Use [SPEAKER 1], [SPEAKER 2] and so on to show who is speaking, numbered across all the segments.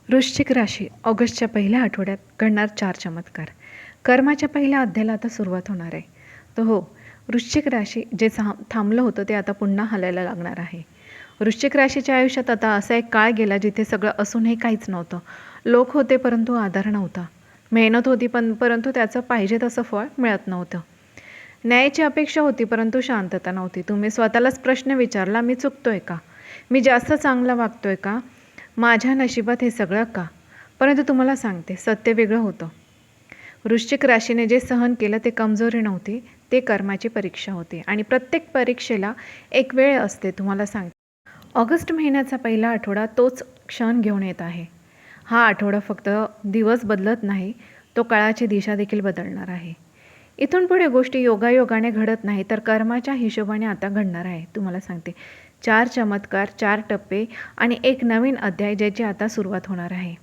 [SPEAKER 1] वृश्चिक राशी ऑगस्टच्या पहिल्या आठवड्यात घडणार 4 चमत्कार. कर्माच्या पहिल्या अध्यायाला आता सुरुवात होणार आहे. तर हो, वृश्चिक राशी जे थांबलं होतं ते आता पुन्हा हलायला लागणार आहे. वृश्चिक राशीच्या आयुष्यात आता असा एक काळ गेला जिथे सगळं असूनही काहीच नव्हतं. लोक होते परंतु आधार नव्हता. मेहनत होती परंतु त्याचं पाहिजे तसं फळ मिळत नव्हतं. न्यायाची अपेक्षा होती परंतु शांतता नव्हती. तुम्ही स्वतःलाच प्रश्न विचारला, मी चुकतोय का? मी जास्त चांगला वागतोय का? माझ्या नशिबात हे सगळं का? परंतु तुम्हाला सांगते, सत्य वेगळं होतं. वृश्चिक राशीने जे सहन केलं ते कमजोरी नव्हती, ते कर्माची परीक्षा होती. आणि प्रत्येक परीक्षेला एक वेळ असते. तुम्हाला सांगते, ऑगस्ट महिन्याचा पहिला आठवडा तोच क्षण घेऊन येत आहे. हा आठवडा फक्त दिवस बदलत नाही, तो काळाची दिशा देखील बदलणार आहे. इथून पुढे गोष्टी योगायोगाने घडत नाही तर कर्माच्या हिशोबाने आता घडणार आहे. तुम्हाला सांगते, 4 चमत्कार, 4 टप्पे आणि एक नवीन अध्याय ज्याची आता सुरुवात होणार आहे.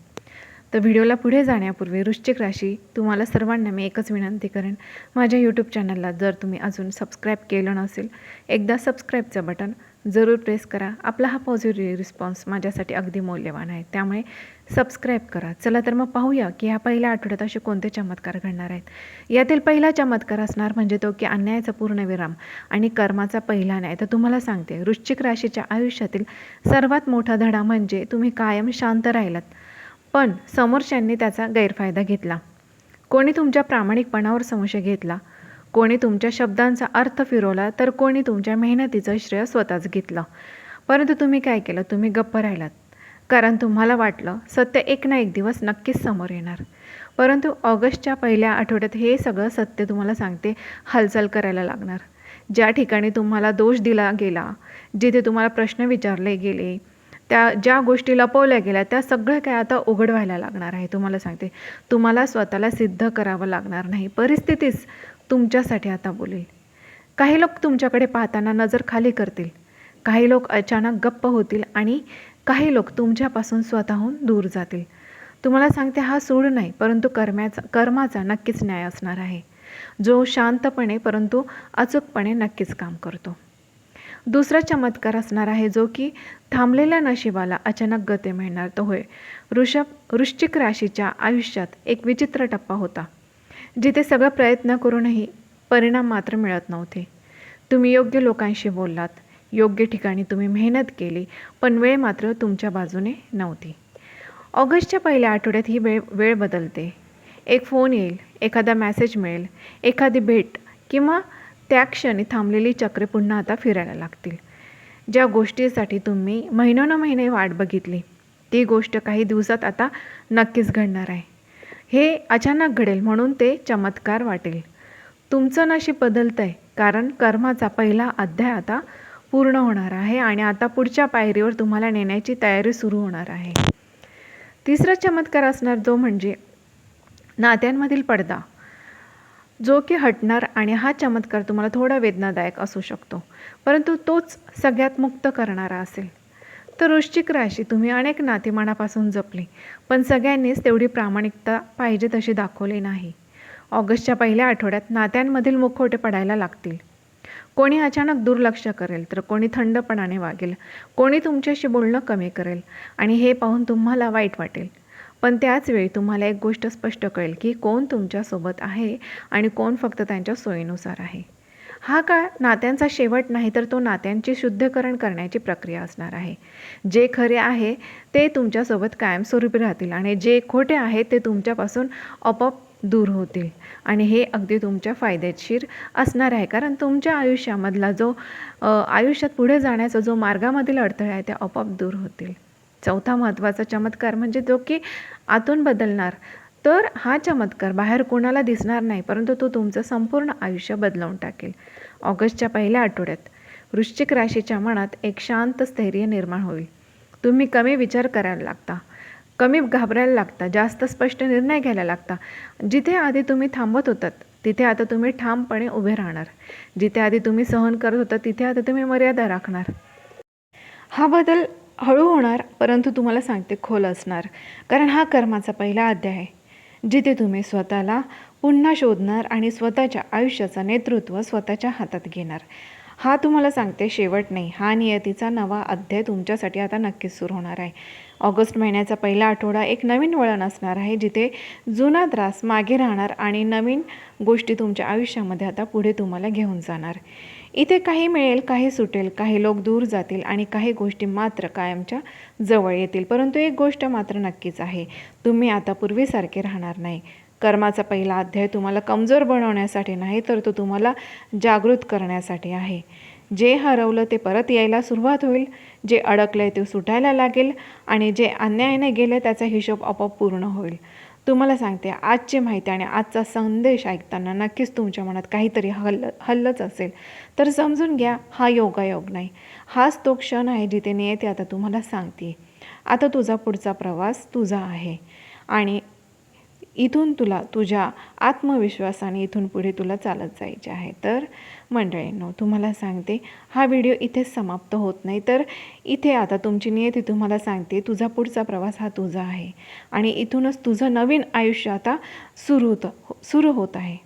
[SPEAKER 1] तर व्हिडिओला पुढे जाण्यापूर्वी वृश्चिक राशी तुम्हाला सर्वांना मी एकच विनंती करेन, माझ्या यूट्यूब चॅनलला जर तुम्ही अजून सबस्क्राईब केलं नसेल, एकदा सबस्क्राईबचं बटन जरूर प्रेस करा. आपला हा पॉझिटिव्ह रिस्पॉन्स माझ्यासाठी अगदी मौल्यवान आहे, त्यामुळे सबस्क्राईब करा. चला तर मग पाहूया की ह्या पहिल्या आठवड्यात असे कोणते चमत्कार घडणार आहेत. यातील पहिला चमत्कार असणार म्हणजे तो की अन्यायाचा पूर्णविराम आणि कर्माचा पहिला न्याय. तर तुम्हाला सांगते, वृश्चिक राशीच्या आयुष्यातील सर्वात मोठा धडा म्हणजे तुम्ही कायम शांत राहिलात, पण समोरच्यांनी त्याचा गैरफायदा घेतला. कोणी तुमच्या प्रामाणिकपणावर संशय घेतला, कोणी तुमच्या शब्दांचा अर्थ फिरवला, तर कोणी तुमच्या मेहनतीचं श्रेय स्वतःच घेतलं. परंतु तुम्ही काय केलं? तुम्ही गप्प राहिलात, कारण तुम्हाला वाटलं सत्य एक ना एक दिवस नक्कीच समोर येणार. परंतु ऑगस्टच्या पहिल्या आठवड्यात हे सगळं सत्य तुम्हाला सांगते हालचाल करायला लागणार. ज्या ठिकाणी तुम्हाला दोष दिला गेला, जिथे तुम्हाला प्रश्न विचारले गेले, ज्या गोष्टी लपवल्या गेल्या, त्या सगळ्या काय आता उघड व्हायला लागणार आहे. तुम्हाला सांगते, तुम्हाला स्वतःला सिद्ध करावं लागणार नाही, परिस्थितीच तुमच्यासाठी आता बोलेल. काही लोक तुमच्याकडे पाहताना नजर खाली करतील, काही लोक अचानक गप्प होतील आणि काही लोक तुमच्यापासून स्वतःहून दूर जातील. तुम्हाला सांगते, हा सूड नाही परंतु कर्माचा नक्कीच न्याय असणार आहे, जो शांतपणे परंतु अचूकपणे नक्कीच काम करतो. दुसरा चमत्कार असणार आहे जो की थांबलेल्या नशिबाला अचानक गती मिळणार. तो होय, वृश्चिक राशीच्या आयुष्यात एक विचित्र टप्पा होता, जिथे सगळं प्रयत्न करूनही परिणाम मात्र मिळत नव्हते. तुम्ही योग्य लोकांशी बोललात, योग्य ठिकाणी तुम्ही मेहनत केली, पण वेळ मात्र तुमच्या बाजूने नव्हती. ऑगस्टच्या पहिल्या आठवड्यात ही वेळ बदलते. एक फोन येईल, एखादा मेसेज मिळेल, एखादी भेट किंवा त्या क्षणी थांबलेली चक्रे पुन्हा आता फिरायला लागतील. ज्या गोष्टीसाठी तुम्ही महिनोन्महिने वाट बघितली, ती गोष्ट काही दिवसात आता नक्कीच घडणार आहे. हे अचानक घडेल म्हणून ते चमत्कार वाटेल. तुमचं नशीब बदलतं आहे, कारण कर्माचा पहिला अध्याय आता पूर्ण होणार आहे आणि आता पुढच्या पायरीवर तुम्हाला नेण्याची तयारी सुरू होणार आहे. तिसरा चमत्कार असणार जो म्हणजे नात्यांमधील पडदा, जो की हटणार. आणि हा चमत्कार तुम्हाला थोडा वेदनादायक असू शकतो, परंतु तोच सगळ्यात मुक्त करणारा असेल. तर वृश्चिक राशी, तुम्ही अनेक नाती मनापासून जपली, पण सगळ्यांनीच तेवढी प्रामाणिकता पाहिजे तशी दाखवली नाही. ऑगस्टच्या पहिल्या आठवड्यात नात्यांमधील मुखवटे पडायला लागतील. कोणी अचानक दुर्लक्ष करेल, तर कोणी थंडपणाने वागेल, कोणी तुमच्याशी बोलणं कमी करेल आणि हे पाहून तुम्हाला वाईट वाटेल. पण त्याच वेळी तुम्हाला एक गोष्ट स्पष्ट कळेल की कोण तुमच्यासोबत आहे आणि कोण फक्त त्यांच्या सोयीनुसार आहे. हा काळ नात्यांचा शेवट नाही, तर तो नात्यांचे शुद्धीकरण करण्याची प्रक्रिया असणार आहे. जे खरे आहे ते तुमच्यासोबत कायमस्वरूपी राहतील आणि जे खोटे आहे ते तुमच्यापासून आपोआप दूर होतील. आणि हे अगदी तुमच्या फायदेशीर असणार आहे, कारण तुमच्या आयुष्यामधला जो आयुष्यात पुढे जाण्याचा जो मार्गामधील अडथळे आहे ते आपोआप दूर होतील. चौथा महत्त्वाचा चमत्कार म्हणजे जो की आतून बदलणार. तर हा चमत्कार बाहेर कोणाला दिसणार नाही, परंतु तो तुमचं संपूर्ण आयुष्य बदलवून टाकेल. ऑगस्टच्या पहिल्या आठवड्यात वृश्चिक राशीच्या मनात एक शांत स्थैर्य निर्माण होईल. तुम्ही कमी विचार करायला लागता, कमी घाबरायला लागता, जास्त स्पष्ट निर्णय घ्यायला लागता. जिथे आधी तुम्ही थांबत होतात तिथे आता तुम्ही ठामपणे उभे राहणार. जिथे आधी तुम्ही सहन करत होता तिथे आता तुम्ही मर्यादा राखणार. हा बदल हळू होणार, परंतु तुम्हाला सांगते खोल असणार, कारण हा कर्माचा पहिला अध्याय आहे, जिथे तुम्ही स्वतःला पुन्हा शोधणार आणि स्वतःच्या आयुष्याचं नेतृत्व स्वतःच्या हातात घेणार. हा तुम्हाला सांगते शेवट नाही, हा नियतीचा नवा अध्याय तुमच्यासाठी आता नक्कीच सुरू होणार आहे. ऑगस्ट महिन्याचा पहिला आठवडा एक नवीन वळण असणार आहे, जिथे जुना त्रास मागे राहणार आणि नवीन गोष्टी तुमच्या आयुष्यामध्ये आता पुढे तुम्हाला घेऊन जाणार. इथे काही मिळेल, काही सुटेल, काही लोक दूर जातील आणि काही गोष्टी मात्र कायमच्या जवळ येतील. परंतु एक गोष्ट मात्र नक्कीच आहे, तुम्ही आता पूर्वीसारखे राहणार नाही. कर्माचा पहिला अध्याय तुम्हाला कमजोर बनवण्यासाठी नाही, तर तो तुम्हाला जागृत करण्यासाठी आहे. जे हरवलं ते परत यायला सुरुवात होईल, जे अडकलं ते सुटायला लागेल आणि जे अन्यायाने गेले त्याचा हिशोब आपोआप पूर्ण होईल. तुम्हाला सांगते, आजची माहिती आणि आजचा संदेश ऐकताना नक्कीच तुमच्या मनात काहीतरी हल्लच असेल, तर समजून घ्या, हा योगायोग नाही, हाच तो क्षण आहे जिथे नियती आता तुम्हाला सांगते, आता तुझा पुढचा प्रवास तुझा आहे आणि इथून तुला तुझ्या आत्मविश्वासाने इथून पुढे तुला चालत जायचे आहे. तर मंडळींनो, तुम्हाला सांगते, हा व्हिडिओ इथेच समाप्त होत नाही, तर इथे आता तुमची नियती तुम्हाला सांगते, तुझा पुढचा प्रवास हा तुझा आहे आणि इथूनच तुझं नवीन आयुष्य आता सुरू होत आहे.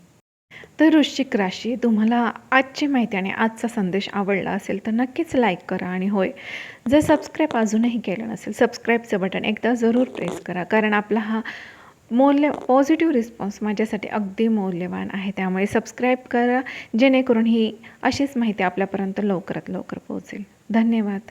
[SPEAKER 1] तर वृश्चिक राशी, तुम्हाला आजची माहिती आणि आजचा संदेश आवडला असेल तर नक्कीच लाईक करा आणि होय, जर सबस्क्राईब अजूनही केलं नसेल, सबस्क्राईबचं बटन एकदा जरूर प्रेस करा, कारण आपला हा पॉझिटिव्ह रिस्पॉन्स माझ्यासाठी अगदी मौल्यवान आहे. त्यामुळे सबस्क्राईब करा, जेणेकरून ही अशीच माहिती आपल्यापर्यंत लवकरात लवकर पोहोचेल. धन्यवाद.